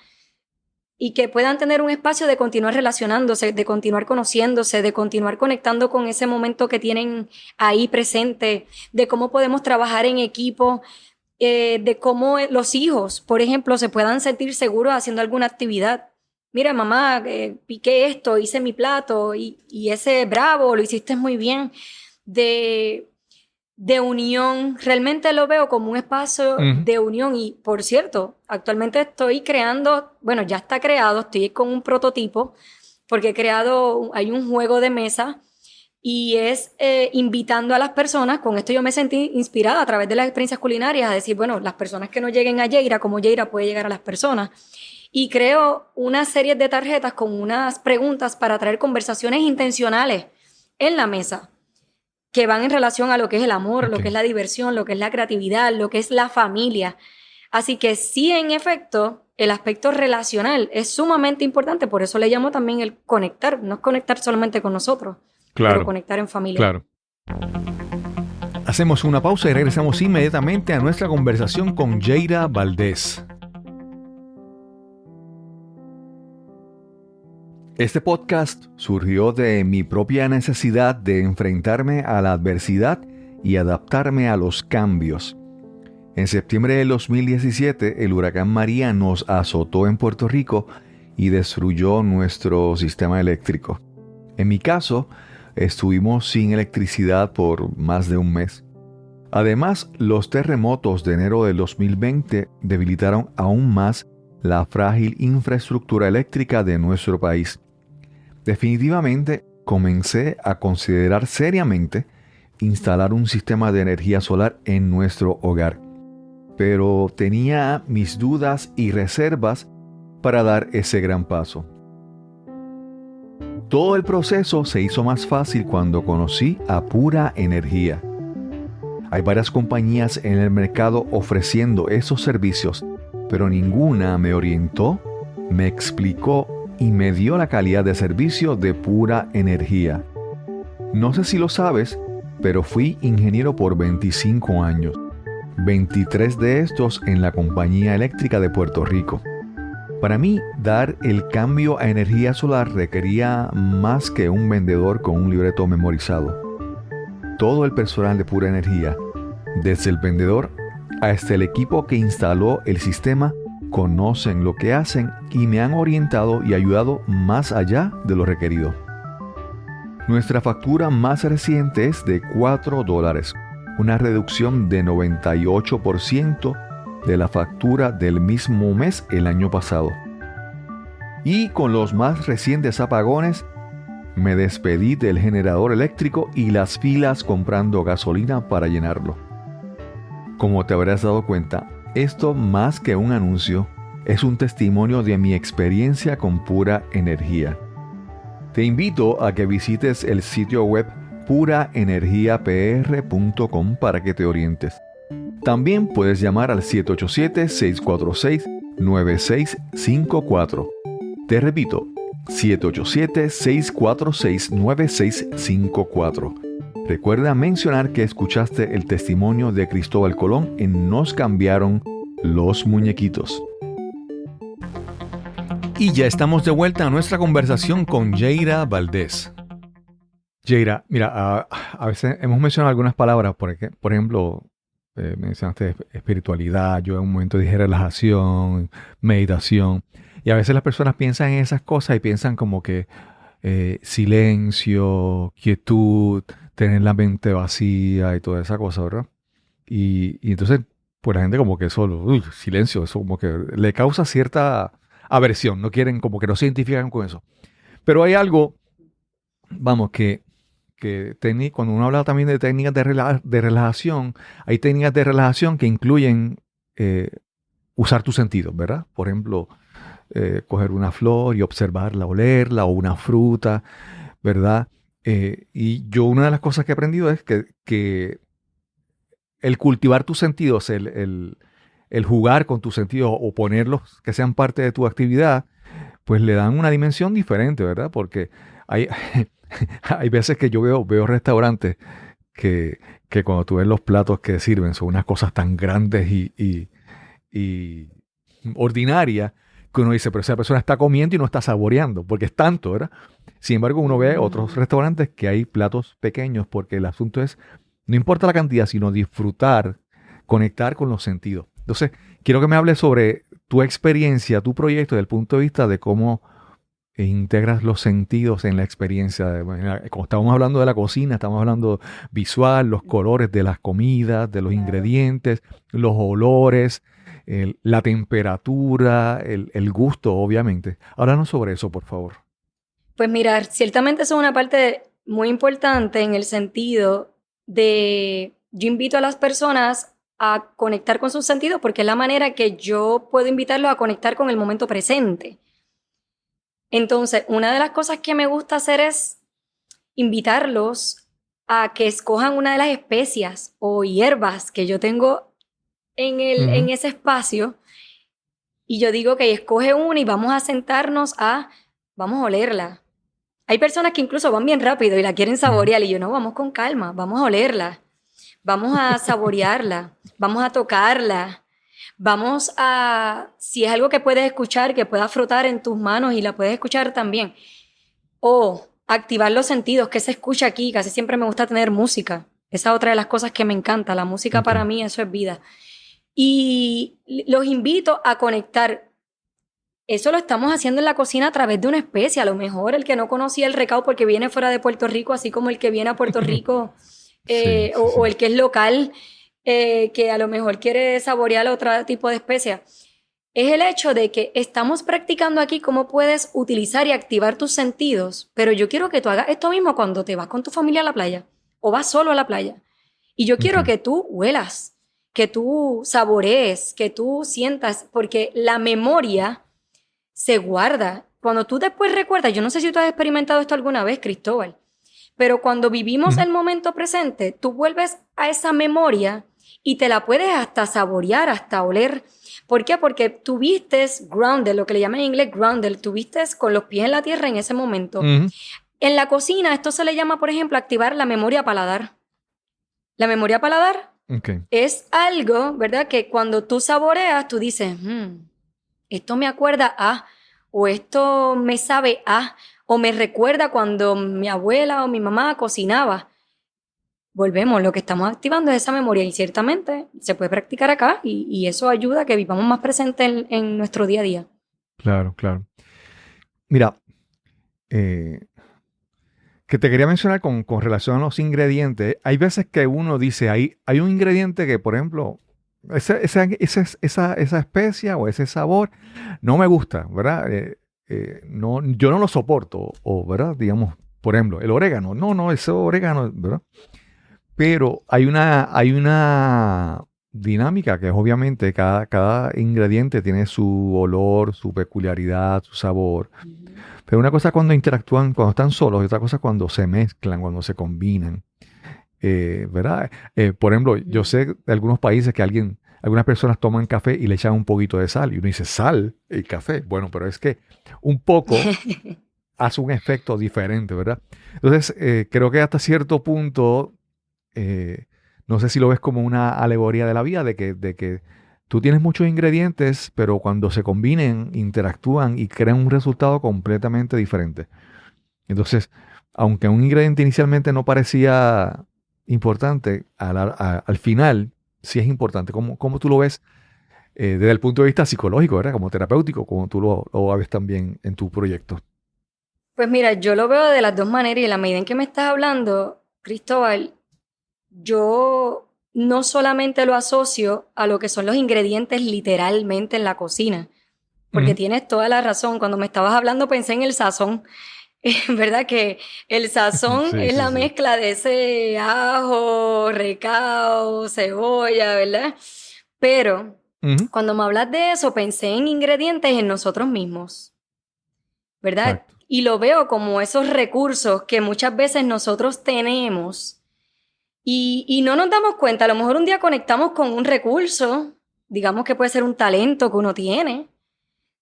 y que puedan tener un espacio de continuar relacionándose, de continuar conociéndose, de continuar conectando con ese momento que tienen ahí presente, de cómo podemos trabajar en equipo, de cómo los hijos, por ejemplo, se puedan sentir seguros haciendo alguna actividad. Mira, mamá, piqué esto, hice mi plato y ese bravo, lo hiciste muy bien. De de unión. Realmente lo veo como un espacio de unión. Y, por cierto, actualmente estoy creando, bueno, ya está creado, estoy con un prototipo, porque hay un juego de mesa y es invitando a las personas. Con esto yo me sentí inspirada a través de las experiencias culinarias a decir, bueno, las personas que no lleguen a Yeira, como Yeira puede llegar a las personas. Y creo una serie de tarjetas con unas preguntas para traer conversaciones intencionales en la mesa, que van en relación a lo que es el amor, lo que es la diversión, lo que es la creatividad, lo que es la familia. Así que sí, en efecto, el aspecto relacional es sumamente importante. Por eso le llamo también el conectar. No es conectar solamente con nosotros, pero conectar en familia. Claro. Hacemos una pausa y regresamos inmediatamente a nuestra conversación con Yeira Valdés. Este podcast surgió de mi propia necesidad de enfrentarme a la adversidad y adaptarme a los cambios. En septiembre del 2017, el huracán María nos azotó en Puerto Rico y destruyó nuestro sistema eléctrico. En mi caso, estuvimos sin electricidad por más de un mes. Además, los terremotos de enero del 2020 debilitaron aún más la frágil infraestructura eléctrica de nuestro país. Definitivamente comencé a considerar seriamente instalar un sistema de energía solar en nuestro hogar, pero tenía mis dudas y reservas para dar ese gran paso. Todo el proceso se hizo más fácil cuando conocí a Pura Energía. Hay varias compañías en el mercado ofreciendo esos servicios, pero ninguna me orientó, me explicó y me dio la calidad de servicio de Pura Energía. No sé si lo sabes, pero fui ingeniero por 25 años, 23 de estos en la Compañía Eléctrica de Puerto Rico. Para mí, dar el cambio a energía solar requería más que un vendedor con un libreto memorizado. Todo el personal de Pura Energía, desde el vendedor hasta el equipo que instaló el sistema, conocen lo que hacen y me han orientado y ayudado más allá de lo requerido. Nuestra factura más reciente es de $4, una reducción de 98% de la factura del mismo mes el año pasado. Y con los más recientes apagones, me despedí del generador eléctrico y las filas comprando gasolina para llenarlo. Como te habrás dado cuenta, esto más que un anuncio, es un testimonio de mi experiencia con Pura Energía. Te invito a que visites el sitio web puraenergiapr.com para que te orientes. También puedes llamar al 787-646-9654. Te repito, 787-646-9654. Recuerda mencionar que escuchaste el testimonio de Cristóbal Colón en Nos Cambiaron los Muñequitos. Y ya estamos de vuelta a nuestra conversación con Yeira Valdés. Yeira, mira, a veces hemos mencionado algunas palabras, por ejemplo, mencionaste espiritualidad, yo en un momento dije relajación, meditación, y a veces las personas piensan en esas cosas y piensan como que silencio, quietud, tener la mente vacía y toda esa cosa, ¿verdad? Y entonces, pues la gente como que solo, silencio, eso como que le causa cierta aversión, no quieren, como que no se identifican con eso. Pero hay algo, vamos, que cuando uno habla también de técnicas de relajación, hay técnicas de relajación que incluyen usar tus sentidos, ¿verdad? Por ejemplo, coger una flor y observarla, olerla, o una fruta, ¿verdad? Y yo una de las cosas que he aprendido es que el cultivar tus sentidos, el jugar con tus sentidos o ponerlos que sean parte de tu actividad, pues le dan una dimensión diferente, ¿verdad? Porque hay veces que yo veo restaurantes que cuando tú ves los platos que sirven son unas cosas tan grandes y ordinarias que uno dice, pero esa persona está comiendo y no está saboreando, porque es tanto, ¿verdad? Sin embargo, uno ve otros restaurantes que hay platos pequeños, porque el asunto es, no importa la cantidad, sino disfrutar, conectar con los sentidos. Entonces, quiero que me hables sobre tu experiencia, tu proyecto, desde el punto de vista de cómo integras los sentidos en la experiencia. Como estábamos hablando de la cocina, estamos hablando visual, los colores de las comidas, de los ingredientes, los olores, la temperatura, el gusto, obviamente. Háblanos sobre eso, por favor. Pues mira, ciertamente eso es una parte muy importante en el sentido de, yo invito a las personas a conectar con sus sentidos porque es la manera que yo puedo invitarlos a conectar con el momento presente. Entonces, una de las cosas que me gusta hacer es invitarlos a que escojan una de las especias o hierbas que yo tengo en ese espacio y yo digo que escoge una y vamos a sentarnos vamos a olerla. Hay personas que incluso van bien rápido y la quieren saborear y yo no, vamos con calma, vamos a olerla, vamos a saborearla, vamos a tocarla, vamos a, si es algo que puedes escuchar, que puedas frotar en tus manos y la puedes escuchar también. O activar los sentidos, que se escucha aquí, casi siempre me gusta tener música. Esa es otra de las cosas que me encanta, la música para mí, eso es vida. Y los invito a conectar. Eso lo estamos haciendo en la cocina a través de una especie. A lo mejor el que no conocía el recao porque viene fuera de Puerto Rico, así como el que viene a Puerto Rico o el que es local, que a lo mejor quiere saborear otro tipo de especia. Es el hecho de que estamos practicando aquí cómo puedes utilizar y activar tus sentidos, pero yo quiero que tú hagas esto mismo cuando te vas con tu familia a la playa o vas solo a la playa. Y yo quiero que tú huelas, que tú saborees, que tú sientas, porque la memoria se guarda. Cuando tú después recuerdas, yo no sé si tú has experimentado esto alguna vez, Cristóbal, pero cuando vivimos el momento presente, tú vuelves a esa memoria y te la puedes hasta saborear, hasta oler. ¿Por qué? Porque tuviste grounded, lo que le llaman en inglés grounded, tuviste con los pies en la tierra en ese momento. En la cocina, esto se le llama, por ejemplo, activar la memoria paladar. La memoria paladar es algo, ¿verdad? Que cuando tú saboreas, tú dices, esto me acuerda a, o esto me sabe a, o me recuerda cuando mi abuela o mi mamá cocinaba. Volvemos, lo que estamos activando es esa memoria y ciertamente se puede practicar acá y eso ayuda a que vivamos más presentes en nuestro día a día. Claro, claro. Mira, que te quería mencionar con relación a los ingredientes. Hay veces que uno dice, hay un ingrediente que, por ejemplo, esa especia o ese sabor no me gusta, ¿verdad? No, yo no lo soporto, o, ¿verdad? Digamos, por ejemplo, el orégano. No, ese orégano, ¿verdad? Pero hay una dinámica que es obviamente cada ingrediente tiene su olor, su peculiaridad, su sabor. Pero una cosa cuando interactúan, cuando están solos, y otra cosa cuando se mezclan, cuando se combinan. ¿Verdad? Por ejemplo, yo sé de algunos países que algunas personas toman café y le echan un poquito de sal. Y uno dice, ¿sal? ¿El café? Bueno, pero es que un poco hace un efecto diferente, ¿verdad? Entonces, creo que hasta cierto punto, no sé si lo ves como una alegoría de la vida, de que tú tienes muchos ingredientes, pero cuando se combinen, interactúan y crean un resultado completamente diferente. Entonces, aunque un ingrediente inicialmente no parecía importante, al final sí es importante. ¿Cómo tú lo ves desde el punto de vista psicológico, ¿verdad? Como terapéutico, como tú lo ves también en tu proyecto? Pues mira, yo lo veo de las dos maneras y en la medida en que me estás hablando, Cristóbal, yo no solamente lo asocio a lo que son los ingredientes literalmente en la cocina, porque tienes toda la razón. Cuando me estabas hablando pensé en el sazón. ¿Verdad? Que el sazón es la mezcla de ese ajo, recao, cebolla, ¿verdad? Pero cuando me hablas de eso, pensé en ingredientes en nosotros mismos, ¿verdad? Exacto. Y lo veo como esos recursos que muchas veces nosotros tenemos y no nos damos cuenta. A lo mejor un día conectamos con un recurso, digamos que puede ser un talento que uno tiene.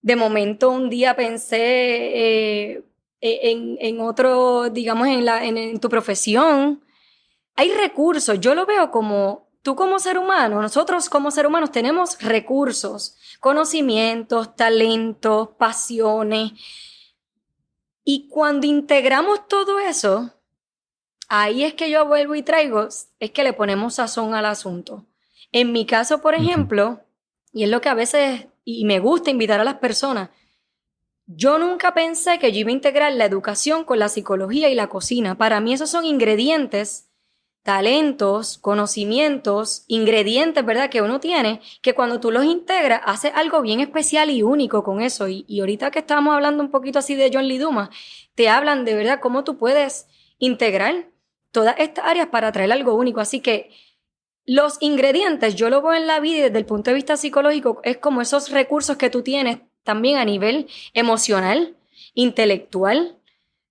De momento un día pensé... En otro, digamos, en tu profesión. Hay recursos. Yo lo veo como tú como ser humano, nosotros como ser humanos tenemos recursos, conocimientos, talentos, pasiones. Y cuando integramos todo eso, ahí es que yo vuelvo y traigo, es que le ponemos sazón al asunto. En mi caso, por ejemplo, y es lo que a veces, y me gusta invitar a las personas, yo nunca pensé que yo iba a integrar la educación con la psicología y la cocina. Para mí esos son ingredientes, talentos, conocimientos, ingredientes, ¿verdad? Que uno tiene, que cuando tú los integras, hace algo bien especial y único con eso. Y ahorita que estábamos hablando un poquito así de John Lee Dumas, te hablan de verdad cómo tú puedes integrar todas estas áreas para traer algo único. Así que los ingredientes, yo lo veo en la vida y desde el punto de vista psicológico, es como esos recursos que tú tienes también a nivel emocional, intelectual,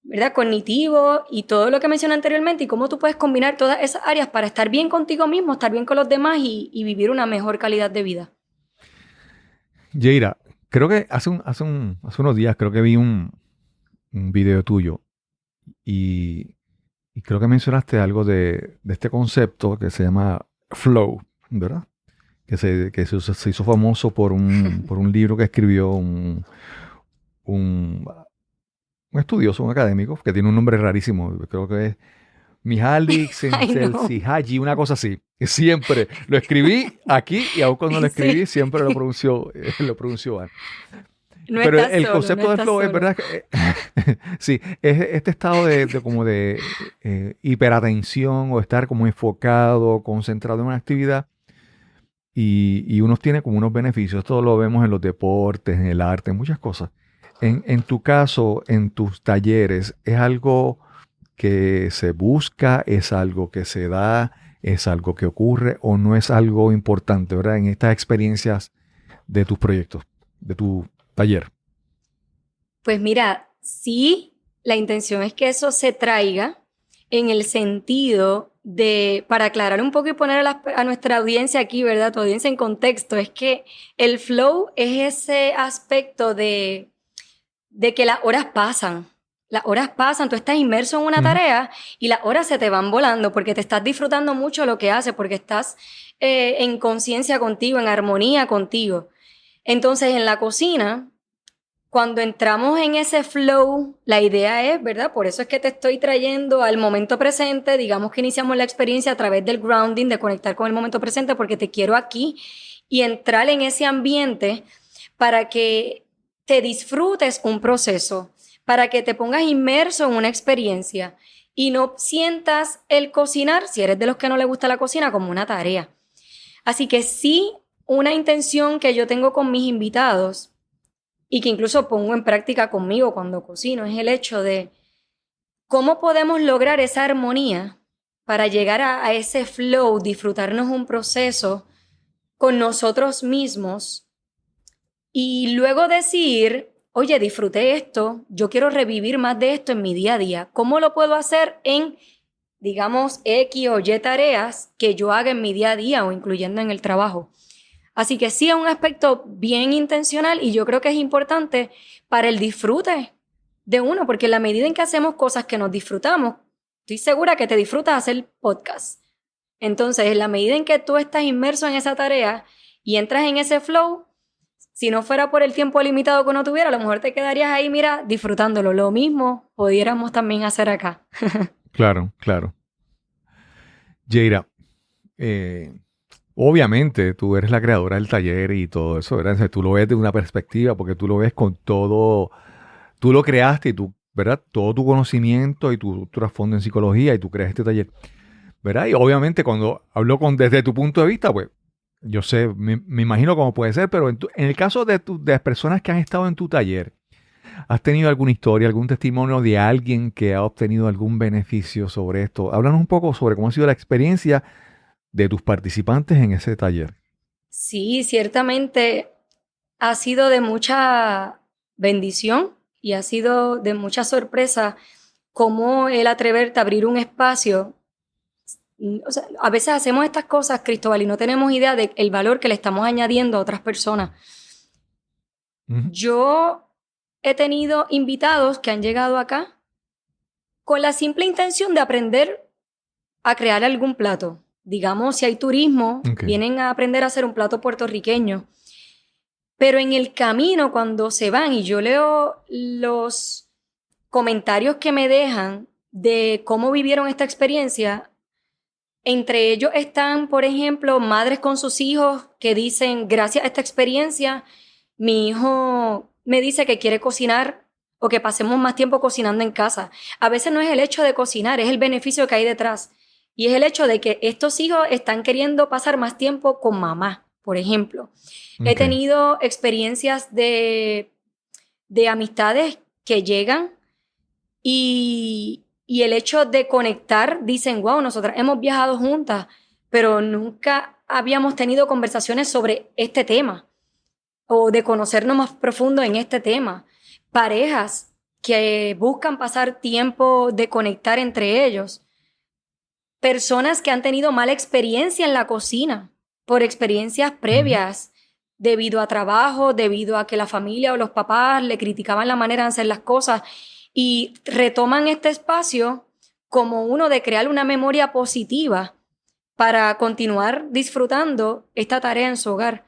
¿verdad? Cognitivo y todo lo que mencioné anteriormente y cómo tú puedes combinar todas esas áreas para estar bien contigo mismo, estar bien con los demás y vivir una mejor calidad de vida. Yeira, creo que hace unos días creo que vi un video tuyo y creo que mencionaste algo de este concepto que se llama flow, ¿verdad? Que se hizo famoso por un libro que escribió un estudioso, un académico, que tiene un nombre rarísimo, creo que es Mihaly Csikszentmihalyi, una cosa así. Que siempre lo escribí aquí y aun cuando lo escribí siempre lo pronunció mal. No Pero estás el solo, concepto no de estás flow es solo. verdad que sí, es este estado de hiperatención o estar como enfocado, concentrado en una actividad y uno tiene como unos beneficios. Esto lo vemos en los deportes, en el arte, en muchas cosas. En tu caso, en tus talleres, ¿es algo que se busca, es algo que se da, es algo que ocurre o no es algo importante, ¿verdad? En estas experiencias de tus proyectos, de tu taller. Pues mira, sí, la intención es que eso se traiga en el sentido de, para aclarar un poco y poner a nuestra audiencia aquí, ¿verdad? Tu audiencia en contexto, es que el flow es ese aspecto de que las horas pasan. Las horas pasan, tú estás inmerso en una tarea y las horas se te van volando porque te estás disfrutando mucho lo que haces, porque estás en conciencia contigo, en armonía contigo. Entonces, en la cocina, cuando entramos en ese flow, la idea es, ¿verdad? Por eso es que te estoy trayendo al momento presente. Digamos que iniciamos la experiencia a través del grounding, de conectar con el momento presente, porque te quiero aquí y entrar en ese ambiente para que te disfrutes un proceso, para que te pongas inmerso en una experiencia y no sientas el cocinar, si eres de los que no le gusta la cocina, como una tarea. Así que sí, una intención que yo tengo con mis invitados y que incluso pongo en práctica conmigo cuando cocino es el hecho de cómo podemos lograr esa armonía para llegar a ese flow, disfrutarnos un proceso con nosotros mismos y luego decir, oye, disfruté esto, yo quiero revivir más de esto en mi día a día. ¿Cómo lo puedo hacer en, digamos, X o Y tareas que yo haga en mi día a día o incluyendo en el trabajo? Así que sí es un aspecto bien intencional y yo creo que es importante para el disfrute de uno, porque en la medida en que hacemos cosas que nos disfrutamos, estoy segura que te disfrutas hacer podcast. Entonces, en la medida en que tú estás inmerso en esa tarea y entras en ese flow, si no fuera por el tiempo limitado que uno tuviera, a lo mejor te quedarías ahí, mira, disfrutándolo. Lo mismo pudiéramos también hacer acá. Claro, claro. Yeira, obviamente tú eres la creadora del taller y todo eso, ¿verdad? O sea, tú lo ves de una perspectiva porque tú lo ves con todo, tú lo creaste y tú, ¿verdad? Todo tu conocimiento y tu trasfondo en psicología y tú creas este taller, ¿verdad? Y obviamente cuando hablo desde tu punto de vista, pues yo sé, me imagino cómo puede ser, pero en el caso de las personas que han estado en tu taller, ¿has tenido alguna historia, algún testimonio de alguien que ha obtenido algún beneficio sobre esto? Háblanos un poco sobre cómo ha sido la experiencia de tus participantes en ese taller. Sí, ciertamente ha sido de mucha bendición y ha sido de mucha sorpresa cómo el atreverte a abrir un espacio. O sea, a veces hacemos estas cosas, Cristóbal, y no tenemos idea del valor que le estamos añadiendo a otras personas. Yo he tenido invitados que han llegado acá con la simple intención de aprender a crear algún plato. Digamos, si hay turismo, vienen a aprender a hacer un plato puertorriqueño. Pero en el camino, cuando se van y yo leo los comentarios que me dejan de cómo vivieron esta experiencia, entre ellos están, por ejemplo, madres con sus hijos que dicen, gracias a esta experiencia, mi hijo me dice que quiere cocinar o que pasemos más tiempo cocinando en casa. A veces no es el hecho de cocinar, es el beneficio que hay detrás. Y es el hecho de que estos hijos están queriendo pasar más tiempo con mamá, por ejemplo. He tenido experiencias de amistades que llegan y el hecho de conectar, dicen, wow, nosotras hemos viajado juntas, pero nunca habíamos tenido conversaciones sobre este tema o de conocernos más profundo en este tema. Parejas que buscan pasar tiempo de conectar entre ellos. Personas que han tenido mala experiencia en la cocina por experiencias previas debido a trabajo, debido a que la familia o los papás le criticaban la manera de hacer las cosas y retoman este espacio como uno de crear una memoria positiva para continuar disfrutando esta tarea en su hogar.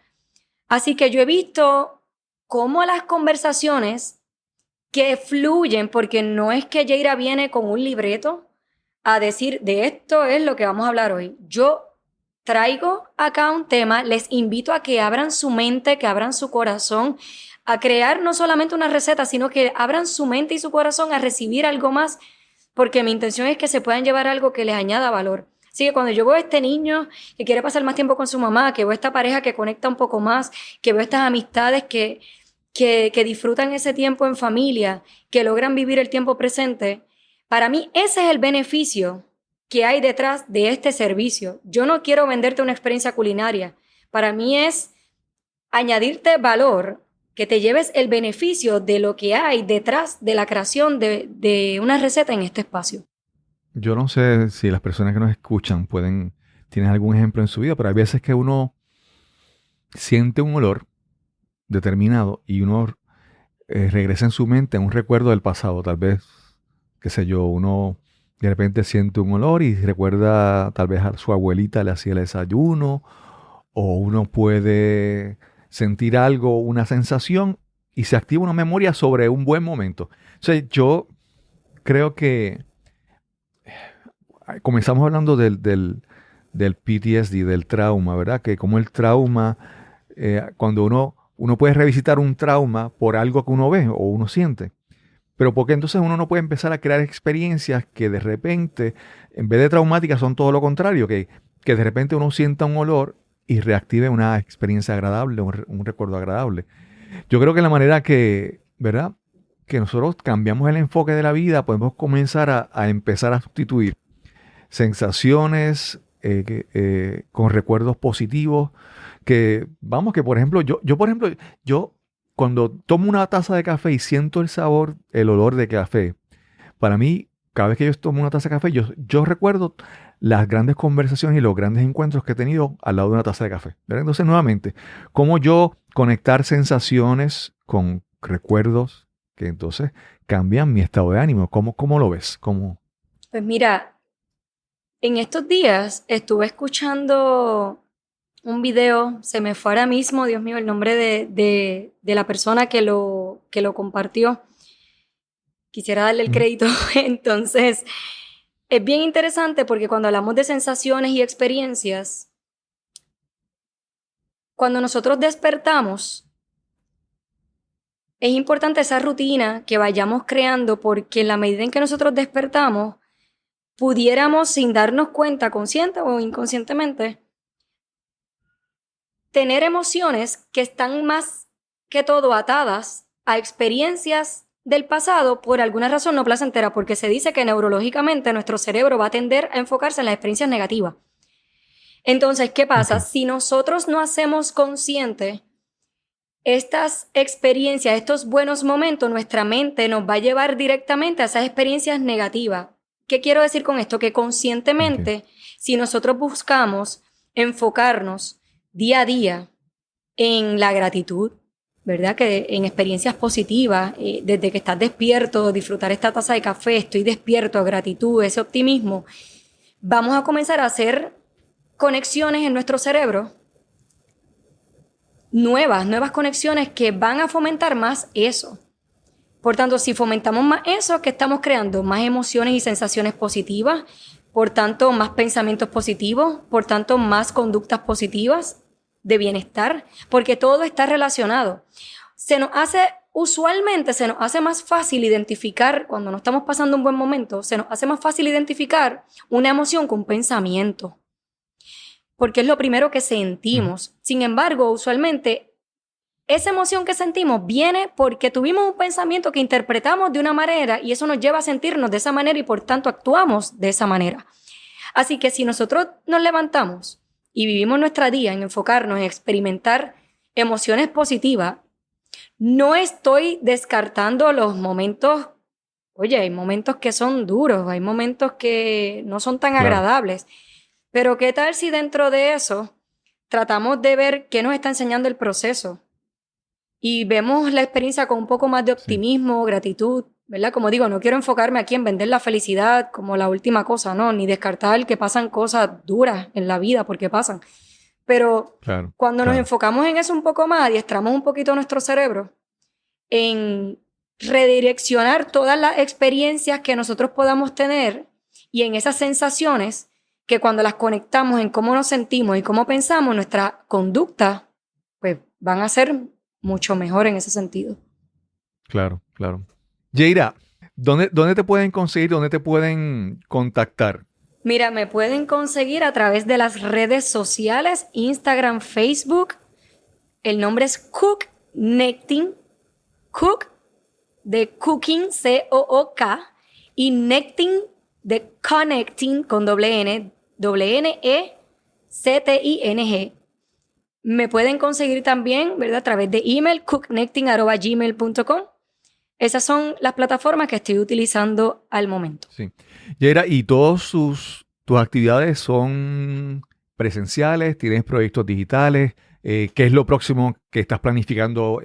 Así que yo he visto cómo las conversaciones que fluyen, porque no es que Yeira viene con un libreto a decir, de esto es lo que vamos a hablar hoy. Yo traigo acá un tema, les invito a que abran su mente, que abran su corazón, a crear no solamente una receta, sino que abran su mente y su corazón a recibir algo más, porque mi intención es que se puedan llevar algo que les añada valor. Así que cuando yo veo a este niño que quiere pasar más tiempo con su mamá, que veo a esta pareja que conecta un poco más, que veo estas amistades que disfrutan ese tiempo en familia, que logran vivir el tiempo presente, para mí ese es el beneficio que hay detrás de este servicio. Yo no quiero venderte una experiencia culinaria. Para mí es añadirte valor, que te lleves el beneficio de lo que hay detrás de la creación de una receta en este espacio. Yo no sé si las personas que nos escuchan tienen algún ejemplo en su vida, pero hay veces que uno siente un olor determinado y uno regresa en su mente a un recuerdo del pasado. Tal vez, qué sé yo, uno de repente siente un olor y recuerda tal vez a su abuelita le hacía el desayuno, o uno puede sentir algo, una sensación, y se activa una memoria sobre un buen momento. O sea, yo creo que comenzamos hablando del PTSD, del trauma, ¿verdad? Que como el trauma, cuando uno puede revisitar un trauma por algo que uno ve o uno siente. Pero porque entonces uno no puede empezar a crear experiencias que de repente, en vez de traumáticas, son todo lo contrario, que de repente uno sienta un olor y reactive una experiencia agradable, un recuerdo agradable. Yo creo que la manera que, ¿verdad?, que nosotros cambiamos el enfoque de la vida, podemos comenzar a empezar a sustituir sensaciones con recuerdos positivos. Que, vamos, que por ejemplo, yo cuando tomo una taza de café y siento el sabor, el olor de café, para mí, cada vez que yo tomo una taza de café, yo recuerdo las grandes conversaciones y los grandes encuentros que he tenido al lado de una taza de café, ¿verdad? Entonces, nuevamente, cómo yo conectar sensaciones con recuerdos que entonces cambian mi estado de ánimo. ¿Cómo lo ves? Pues mira, en estos días estuve escuchando un video, se me fue ahora mismo, Dios mío, el nombre de la persona que lo compartió. Quisiera darle el crédito. Entonces, es bien interesante porque cuando hablamos de sensaciones y experiencias, cuando nosotros despertamos, es importante esa rutina que vayamos creando, porque en la medida en que nosotros despertamos, pudiéramos, sin darnos cuenta, consciente o inconscientemente, tener emociones que están más que todo atadas a experiencias del pasado por alguna razón no placentera, porque se dice que neurológicamente nuestro cerebro va a tender a enfocarse en las experiencias negativas. Entonces, ¿qué pasa? Si nosotros no hacemos consciente estas experiencias, estos buenos momentos, nuestra mente nos va a llevar directamente a esas experiencias negativas. ¿Qué quiero decir con esto? Que conscientemente, si nosotros buscamos enfocarnos día a día en la gratitud, ¿verdad? Que en experiencias positivas, desde que estás despierto, disfrutar esta taza de café, estoy despierto, gratitud, ese optimismo, vamos a comenzar a hacer conexiones en nuestro cerebro, nuevas conexiones que van a fomentar más eso. Por tanto, si fomentamos más eso, ¿qué estamos creando? Más emociones y sensaciones positivas, por tanto, más pensamientos positivos, por tanto, más conductas positivas de bienestar, porque todo está relacionado. Se nos hace usualmente se nos hace más fácil identificar, cuando no estamos pasando un buen momento, se nos hace más fácil identificar una emoción que un pensamiento, porque es lo primero que sentimos. Sin embargo, usualmente esa emoción que sentimos viene porque tuvimos un pensamiento que interpretamos de una manera y eso nos lleva a sentirnos de esa manera y por tanto actuamos de esa manera. Así que si nosotros nos levantamos y vivimos nuestra día en enfocarnos en experimentar emociones positivas, no estoy descartando los momentos. Oye, hay momentos que son duros, hay momentos que no son tan agradables. Pero ¿qué tal si dentro de eso tratamos de ver qué nos está enseñando el proceso? Y vemos la experiencia con un poco más de optimismo, gratitud, ¿verdad? Como digo, no quiero enfocarme aquí en vender la felicidad como la última cosa, ¿no? Ni descartar que pasan cosas duras en la vida, porque pasan. Pero cuando nos enfocamos en eso un poco más, adiestramos un poquito nuestro cerebro en redireccionar todas las experiencias que nosotros podamos tener y en esas sensaciones que cuando las conectamos en cómo nos sentimos y cómo pensamos, nuestra conducta, pues van a ser mucho mejor en ese sentido. Claro. Yeira, ¿dónde te pueden conseguir? ¿Dónde te pueden contactar? Mira, me pueden conseguir a través de las redes sociales, Instagram, Facebook. El nombre es Cooknecting. Cook de cooking, C-O-O-K. Y Necting de connecting con doble N, W-N-E-C-T-I-N-G. Me pueden conseguir también, ¿verdad? A través de email, cooknecting@gmail.com. Esas son las plataformas que estoy utilizando al momento. Sí. Yeira, ¿y todas tus actividades son presenciales? ¿Tienes proyectos digitales? ¿Qué es lo próximo que estás planificando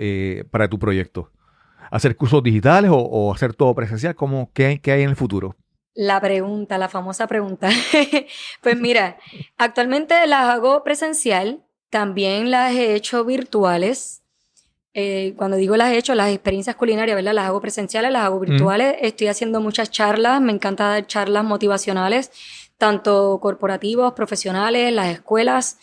para tu proyecto? ¿Hacer cursos digitales o hacer todo presencial? ¿Qué hay en el futuro? La famosa pregunta. Pues mira, actualmente las hago presencial, también las he hecho virtuales. Cuando digo las he hecho, las experiencias culinarias, ¿verdad? Las hago presenciales, las hago virtuales. Estoy haciendo muchas charlas, me encanta dar charlas motivacionales, tanto corporativos, profesionales, las escuelas.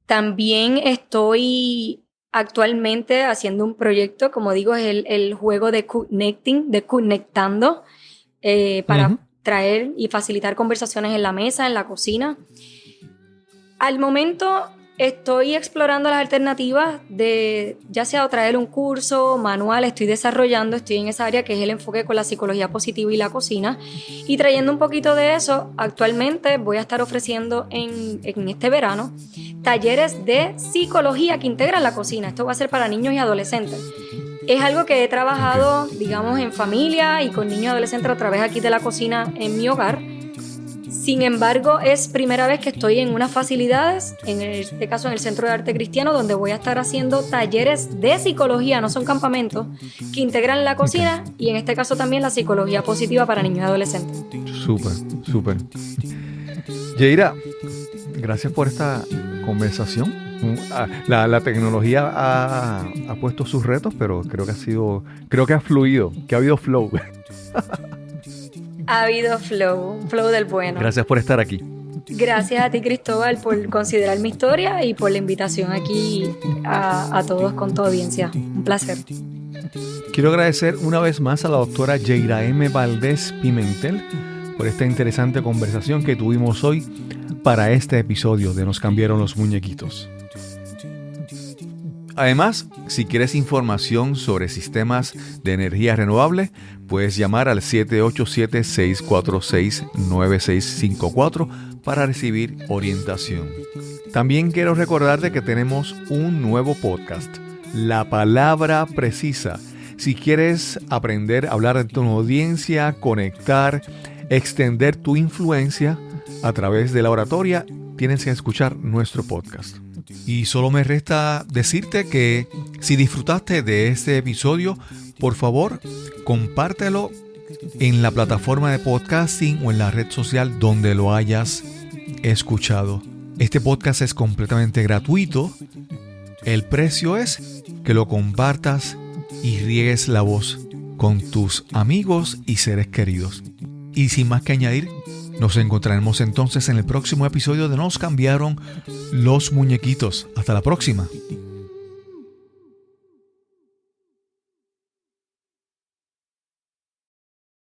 También estoy actualmente haciendo un proyecto, como digo, es el juego de Cooknecting, de Cooknectando, para traer y facilitar conversaciones en la mesa, en la cocina. Al momento estoy explorando las alternativas de ya sea traer un curso, manual, estoy en esa área que es el enfoque con la psicología positiva y la cocina, y trayendo un poquito de eso, actualmente voy a estar ofreciendo en este verano talleres de psicología que integran la cocina. Esto va a ser para niños y adolescentes. Es algo que he trabajado, digamos, en familia y con niños y adolescentes a través aquí de la cocina en mi hogar. Sin embargo, es primera vez que estoy en unas facilidades, en este caso en el Centro de Arte Cristiano, donde voy a estar haciendo talleres de psicología, no son campamentos, que integran la cocina y en este caso también la psicología positiva para niños y adolescentes. Súper. Yeira, gracias por esta conversación. La tecnología ha puesto sus retos, pero creo que ha fluido, que ha habido flow. Ha habido flow, un flow del bueno. Gracias por estar aquí. Gracias a ti, Cristóbal, por considerar mi historia y por la invitación aquí a todos con tu audiencia. Un placer. Quiero agradecer una vez más a la doctora Yeira M. Valdés Pimentel por esta interesante conversación que tuvimos hoy para este episodio de Nos Cambiaron los Muñequitos. Además, si quieres información sobre sistemas de energía renovable, puedes llamar al 787-646-9654 para recibir orientación. También quiero recordarte que tenemos un nuevo podcast, La Palabra Precisa. Si quieres aprender a hablar de tu audiencia, conectar, extender tu influencia a través de la oratoria, tienes que escuchar nuestro podcast. Y solo me resta decirte que si disfrutaste de este episodio, por favor, compártelo en la plataforma de podcasting o en la red social donde lo hayas escuchado. Este podcast es completamente gratuito. El precio es que lo compartas y riegues la voz con tus amigos y seres queridos. Y sin más que añadir, nos encontraremos entonces en el próximo episodio de Nos Cambiaron los Muñequitos. Hasta la próxima.